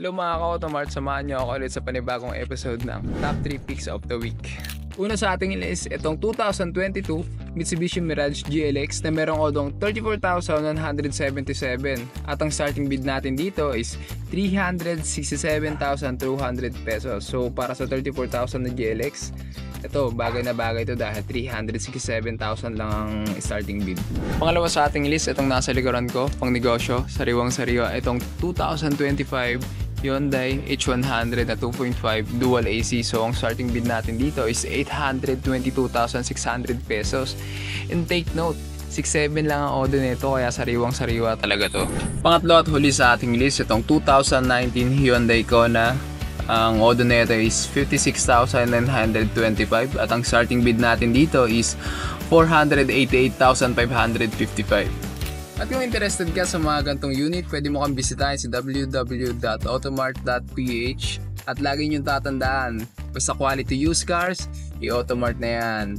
Hello mga ka-Automart, samahan niyo ako ulit sa panibagong episode ng Top 3 Picks of the Week. Una sa ating list, itong 2022 Mitsubishi Mirage GLX na merong odong 34,177 at ang starting bid natin dito is 367,200 pesos. So para sa 34,000 na GLX, ito bagay na bagay ito dahil 367,000 lang ang starting bid. Pangalawa sa ating list, itong nasa likuran ko, pang negosyo, sariwang-sariwa, itong 2025 Hyundai H100 na 2.5 dual AC. So ang starting bid natin dito is 822,600 pesos. And take note, 6.7 lang ang order nito kaya sariwang-sariwa talaga to. Pangatlo at huli sa ating list, itong 2019 Hyundai Kona. Ang order nito is 56,925 at ang starting bid natin dito is 488,555. At kung interested ka sa mga gantong unit, pwede mo kang bisitahin si www.automart.ph at lagi niyong tatandaan, basta quality used cars, i-Automart na yan.